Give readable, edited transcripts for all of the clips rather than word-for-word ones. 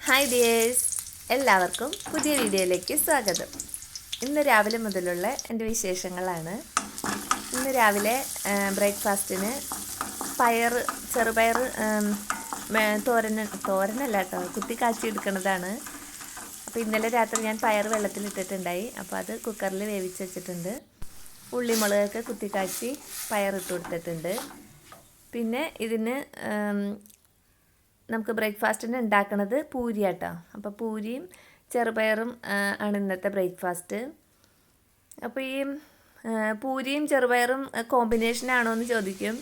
Hi dears, എല്ലാവർക്കും പുതിയ വീഡിയോയിലേക്ക് സ്വാഗതം. ഇന്ന് രാവിലെ മുതലുള്ള എൻ്റെ വിശേഷങ്ങളാണ്. ഇന്ന് രാവിലെ ബ്രേക്ക്ഫാസ്റ്റിന് ചെറുപയർ തോരനല്ല കേട്ടോ, കുത്തി കാച്ചി എടുക്കുന്നതാണ്. അപ്പോൾ ഇന്നലെ രാത്രി ഞാൻ പയർ വെള്ളത്തിലിട്ടിട്ടുണ്ടായി. അപ്പോൾ അത് കുക്കറിൽ വേവിച്ച് വെച്ചിട്ടുണ്ട്. ഉള്ളിമുളകൊക്കെ കുത്തി കാച്ചി പയറിട്ട് കൊടുത്തിട്ടുണ്ട്. പിന്നെ ഇതിന് നമുക്ക് ബ്രേക്ക്ഫാസ്റ്റിന് ഉണ്ടാക്കുന്നത് പൂരിയാട്ടോ. അപ്പോൾ പൂരിയും ചെറുപയറും ആണ് ഇന്നത്തെ ബ്രേക്ക്ഫാസ്റ്റ്. അപ്പോൾ ഈ പൂരിയും ചെറുപയറും കോമ്പിനേഷനാണോ എന്ന് ചോദിക്കും.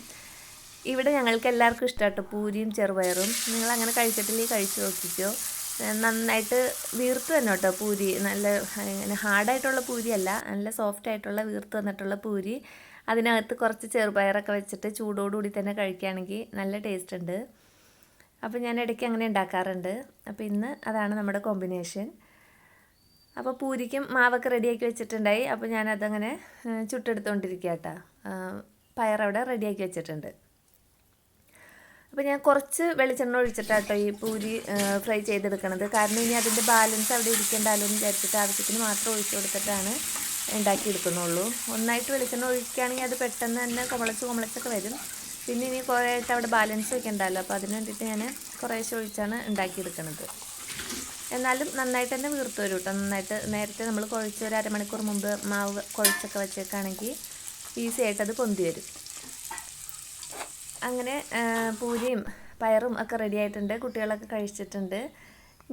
ഇവിടെ ഞങ്ങൾക്ക് എല്ലാവർക്കും ഇഷ്ടമാട്ടോ പൂരിയും ചെറുപയറും. നിങ്ങൾ അങ്ങനെ കഴിച്ചിട്ടില്ലെങ്കിൽ കഴിച്ച് നോക്കിക്കോ. നന്നായിട്ട് വീർത്ത് തന്നെ കേട്ടോ പൂരി. നല്ല ഇങ്ങനെ ഹാർഡായിട്ടുള്ള പൂരിയല്ല, നല്ല സോഫ്റ്റ് ആയിട്ടുള്ള വീർത്ത് വന്നിട്ടുള്ള പൂരി. അതിനകത്ത് കുറച്ച് ചെറുപയറൊക്കെ വെച്ചിട്ട് ചൂടോടുകൂടി തന്നെ കഴിക്കുകയാണെങ്കിൽ നല്ല ടേസ്റ്റ് ഉണ്ട്. അപ്പോൾ ഞാൻ ഇടയ്ക്ക് അങ്ങനെ ഉണ്ടാക്കാറുണ്ട്. അപ്പോൾ ഇന്ന് അതാണ് നമ്മുടെ കോമ്പിനേഷൻ. അപ്പോൾ പൂരിക്കും മാവൊക്കെ റെഡിയാക്കി വെച്ചിട്ടുണ്ടായി. അപ്പോൾ ഞാനതങ്ങനെ ചുട്ടെടുത്തുകൊണ്ടിരിക്കുക കേട്ടോ. പയറവിടെ റെഡിയാക്കി വെച്ചിട്ടുണ്ട്. അപ്പോൾ ഞാൻ കുറച്ച് വെളിച്ചെണ്ണ ഒഴിച്ചിട്ടാട്ടോ ഈ പൂരി ഫ്രൈ ചെയ്തെടുക്കണത്. കാരണം ഇനി അതിൻ്റെ ബാലൻസ് അവിടെ ഇരിക്കേണ്ടല്ലോ എന്ന് വിചാരിച്ചിട്ട് ആവശ്യത്തിന് മാത്രം ഒഴിച്ചു കൊടുത്തിട്ടാണ് ഉണ്ടാക്കിയെടുക്കുന്നുള്ളൂ. ഒന്നായിട്ട് വെളിച്ചെണ്ണ ഒഴിക്കുകയാണെങ്കിൽ അത് പെട്ടെന്ന് തന്നെ കുമളച്ചൊക്കെ വരും. പിന്നെ ഇനി കുറേ ആയിട്ട് അവിടെ ബാലൻസ് വയ്ക്കണ്ടല്ലോ. അപ്പോൾ അതിന് വേണ്ടിയിട്ട് ഞാൻ കുറേശ്ശെ ഒഴിച്ചാണ് ഉണ്ടാക്കിയെടുക്കുന്നത്. എന്നാലും നന്നായിട്ട് തന്നെ വീർത്ത് വരും കേട്ടോ. നന്നായിട്ട് നേരത്തെ നമ്മൾ കുഴച്ച് ഒരു അരമണിക്കൂർ മുമ്പ് മാവ് കുഴച്ചൊക്കെ വെച്ചേക്കാണെങ്കിൽ ഈസി ആയിട്ടത് പൊന്തി വരും. അങ്ങനെ പൂരിയും പയറും ഒക്കെ റെഡി ആയിട്ടുണ്ട്. കുട്ടികളൊക്കെ കഴിച്ചിട്ടുണ്ട്.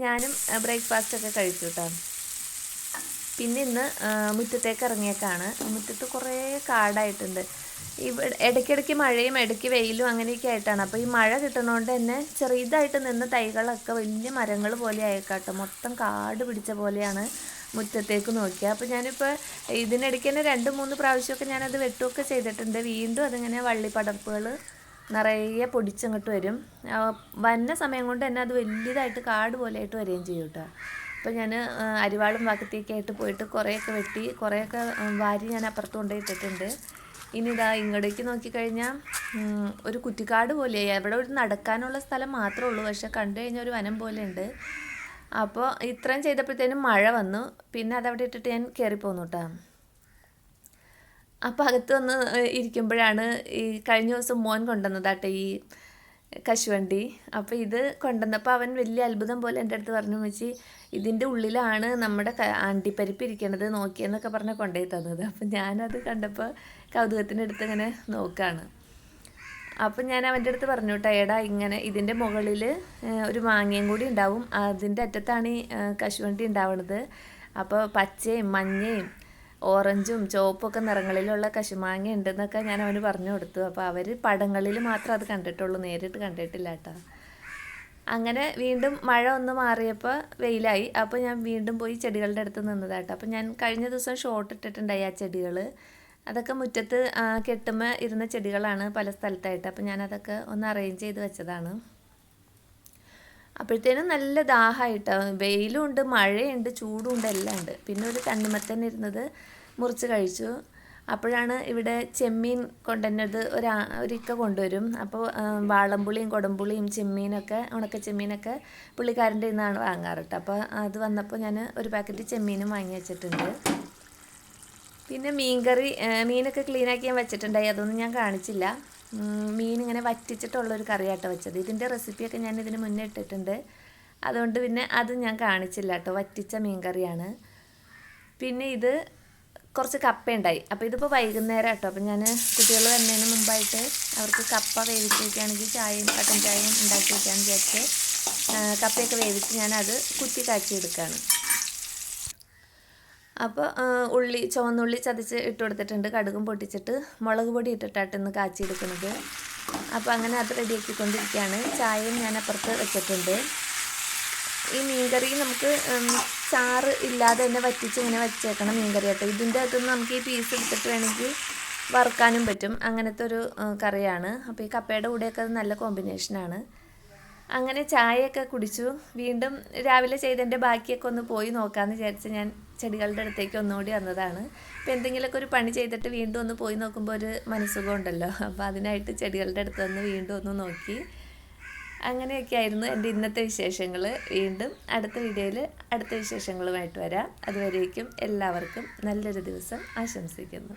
ഞാനും ബ്രേക്ക്ഫാസ്റ്റൊക്കെ കഴിച്ചു കേട്ടോ. പിന്നെ ഇന്ന് മുറ്റത്തേക്ക് ഇറങ്ങിയേക്കാണ്. മുറ്റത്ത് കുറേ കാടായിട്ടുണ്ട്. ഇടയ്ക്കിടയ്ക്ക് മഴയും ഇടയ്ക്ക് വെയിലും അങ്ങനെയൊക്കെ ആയിട്ടാണ്. അപ്പോൾ ഈ മഴ കിട്ടുന്നതുകൊണ്ട് തന്നെ ചെറുതായിട്ട് നിന്ന് തൈകളൊക്കെ വലിയ മരങ്ങൾ പോലെ ആയേക്കാട്ടോ. മൊത്തം കാട് പിടിച്ച പോലെയാണ് മുറ്റത്തേക്ക് നോക്കിയാൽ. അപ്പോൾ ഞാനിപ്പോൾ ഇതിനിടയ്ക്ക് തന്നെ 2-3 പ്രാവശ്യമൊക്കെ ഞാനത് വെട്ടുമൊക്കെ ചെയ്തിട്ടുണ്ട്. വീണ്ടും അതിങ്ങനെ വള്ളിപ്പടർപ്പുകൾ നിറയെ പൊടിച്ചങ്ങോട്ട് വരും. വന്ന സമയം കൊണ്ട് തന്നെ അത് വലിയതായിട്ട് കാട് പോലെയായിട്ട് വരികയും ചെയ്യും കേട്ടോ. അപ്പോൾ ഞാൻ അരിവാളും വാക്കത്തിയൊക്കെ ആയിട്ട് പോയിട്ട് കുറേയൊക്കെ വെട്ടി കുറേയൊക്കെ വാരി ഞാൻ അപ്പുറത്ത് കൊണ്ടുപോയിട്ടിട്ടുണ്ട്. ഇനി ഇതാ ഇങ്ങോട്ടേക്ക് നോക്കിക്കഴിഞ്ഞാൽ ഒരു കുറ്റിക്കാട് പോലെയായി. അവിടെ ഒരു നടക്കാനുള്ള സ്ഥലം മാത്രമേ ഉള്ളൂ, പക്ഷെ കണ്ടു കഴിഞ്ഞാൽ ഒരു വനം പോലെ ഉണ്ട്. അപ്പോൾ ഇത്രയും ചെയ്തപ്പോഴത്തേനും മഴ വന്നു. പിന്നെ അതവിടെ ഇട്ടിട്ട് ഞാൻ കയറിപ്പോന്നു കേട്ടോ. അപ്പോൾ അകത്ത് വന്ന് ഇരിക്കുമ്പോഴാണ് ഈ കഴിഞ്ഞ ദിവസം മോൻ കൊണ്ടുവന്നതാട്ടെ ഈ കശുവണ്ടി. അപ്പോൾ ഇത് കൊണ്ടുവന്നപ്പോൾ അവൻ വലിയ അത്ഭുതം പോലെ എൻ്റെ അടുത്ത് പറഞ്ഞു, വെച്ച് ഇതിൻ്റെ ഉള്ളിലാണ് നമ്മുടെ അണ്ടിപ്പരിപ്പ് ഇരിക്കണത് നോക്കിയെന്നൊക്കെ പറഞ്ഞ് കൊണ്ടുപോയി തന്നത്. അപ്പം ഞാനത് കണ്ടപ്പോൾ കൗതുകത്തിനടുത്ത് ഇങ്ങനെ നോക്കുകയാണ്. അപ്പം ഞാൻ അവൻ്റെ അടുത്ത് പറഞ്ഞു കേട്ടോ, എടാ ഇങ്ങനെ ഇതിൻ്റെ മുകളിൽ ഒരു മാങ്ങയും കൂടി ഉണ്ടാവും, അതിൻ്റെ അറ്റത്താണ് ഈ കശുവണ്ടി ഉണ്ടാവുന്നത്. അപ്പോൾ പച്ചയും മഞ്ഞയും ഓറഞ്ചും ചുവപ്പൊക്കെ നിറങ്ങളിലുള്ള കശുമാങ്ങ ഉണ്ടെന്നൊക്കെ ഞാൻ അവന് പറഞ്ഞു കൊടുത്തു. അപ്പോൾ അവർ പടങ്ങളിൽ മാത്രം അത് കണ്ടിട്ടുള്ളൂ, നേരിട്ട് കണ്ടിട്ടില്ല കേട്ടോ. അങ്ങനെ വീണ്ടും മഴ ഒന്ന് മാറിയപ്പോൾ വെയിലായി. അപ്പോൾ ഞാൻ വീണ്ടും പോയി ചെടികളുടെ അടുത്ത് നിന്നതാട്ടോ. അപ്പോൾ ഞാൻ കഴിഞ്ഞ ദിവസം ഷോട്ട് ഇട്ടിട്ടുണ്ടായി ആ ചെടികൾ. അതൊക്കെ മുറ്റത്ത് കെട്ടുമ്പോൾ ഇരുന്ന ചെടികളാണ് പല സ്ഥലത്തായിട്ട്. അപ്പോൾ ഞാനതൊക്കെ ഒന്ന് അറേഞ്ച് ചെയ്ത് വെച്ചതാണ്. അപ്പോഴത്തേനും നല്ല ദാഹമായിട്ടോ. വെയിലും ഉണ്ട്, മഴയുണ്ട്, ചൂടും ഉണ്ട്, എല്ലാം ഉണ്ട്. പിന്നെ ഒരു തണ്ണിമത്തൻ ഇരുന്നത് മുറിച്ച് കഴിച്ചു. അപ്പോഴാണ് ഇവിടെ ചെമ്മീൻ കൊണ്ടുവന്നത്. ഒരിക്ക കൊണ്ടുവരും. അപ്പോൾ വാളംപുളിയും കൊടംപുളിയും ചെമ്മീനൊക്കെ ഉണക്ക ചെമ്മീനൊക്കെ പുള്ളിക്കാരൻ്റെ നിന്നാണ് വാങ്ങാറ് കേട്ടോ. അപ്പോൾ അത് വന്നപ്പോൾ ഞാൻ ഒരു പാക്കറ്റ് ചെമ്മീനും വാങ്ങി വെച്ചിട്ടുണ്ട്. പിന്നെ മീനൊക്കെ ക്ലീനാക്കി ഞാൻ വെച്ചിട്ടുണ്ടായി, അതൊന്നും ഞാൻ കാണിച്ചില്ല. മീൻ ഇങ്ങനെ വറ്റിച്ചിട്ടുള്ളൊരു കറിയാട്ടോ വെച്ചത്. ഇതിൻ്റെ റെസിപ്പിയൊക്കെ ഞാൻ ഇതിന് മുന്നേ ഇട്ടിട്ടുണ്ട്, അതുകൊണ്ട് പിന്നെ അത് ഞാൻ കാണിച്ചില്ല കേട്ടോ. വറ്റിച്ച മീൻ കറിയാണ്. പിന്നെ ഇത് കുറച്ച് കപ്പ ഉണ്ടായി. അപ്പോൾ ഇതിപ്പോൾ വൈകുന്നേരം കേട്ടോ. അപ്പോൾ ഞാൻ കുട്ടികൾ വരുന്നതിന് മുമ്പായിട്ട് അവർക്ക് കപ്പ വേവിച്ച് വയ്ക്കുകയാണെങ്കിൽ ചായയും കട്ടൻ ചായയും ഉണ്ടാക്കി വയ്ക്കാമെന്ന് വിചാരിച്ച് കപ്പയൊക്കെ വേവിച്ച് ഞാനത് കുത്തി കാച്ചി എടുക്കുകയാണ്. അപ്പോൾ ചുവന്നുള്ളി ചതച്ച് ഇട്ട് കൊടുത്തിട്ടുണ്ട്. കടുകും പൊട്ടിച്ചിട്ട് മുളക് പൊടി ഇട്ടിട്ടാണ് ഇന്ന് കാച്ചിയെടുക്കുന്നത്. അപ്പോൾ അങ്ങനെ അത് റെഡിയാക്കിക്കൊണ്ടിരിക്കുകയാണ്. ചായയും ഞാൻ അപ്പുറത്ത് വെച്ചിട്ടുണ്ട്. ഈ മീൻകറി നമുക്ക് ചാറ് ഇല്ലാതെ തന്നെ വറ്റിച്ച് ഇങ്ങനെ വെച്ചേക്കണം മീൻകറി കേട്ടോ. ഇതിൻ്റെ അകത്തുനിന്ന് നമുക്ക് ഈ പീസ് എടുത്തിട്ട് വേണമെങ്കിൽ വറുക്കാനും പറ്റും. അങ്ങനത്തെ ഒരു കറിയാണ്. അപ്പോൾ ഈ കപ്പയുടെ കൂടെയൊക്കെ അത് നല്ല കോമ്പിനേഷനാണ്. അങ്ങനെ ചായയൊക്കെ കുടിച്ചു. വീണ്ടും രാവിലെ ചെയ്തതിൻ്റെ ബാക്കിയൊക്കെ ഒന്ന് പോയി നോക്കാമെന്ന് വിചാരിച്ച് ഞാൻ ചെടികളുടെ അടുത്തേക്ക് ഒന്നുകൂടി വന്നതാണ്. അപ്പോൾ എന്തെങ്കിലുമൊക്കെ ഒരു പണി ചെയ്തിട്ട് വീണ്ടും ഒന്ന് പോയി നോക്കുമ്പോൾ ഒരു മനസ്സുഖം ഉണ്ടല്ലോ. അപ്പോൾ അതിനായിട്ട് ചെടികളുടെ അടുത്ത് വന്ന് വീണ്ടും ഒന്ന് നോക്കി. അങ്ങനെയൊക്കെ ആയിരുന്നു എൻ്റെ ഇന്നത്തെ വിശേഷങ്ങൾ. വീണ്ടും അടുത്ത വീഡിയോയിൽ അടുത്ത വിശേഷങ്ങളുമായിട്ട് വരാം. അതുവരേക്കും എല്ലാവർക്കും നല്ലൊരു ദിവസം ആശംസിക്കുന്നു.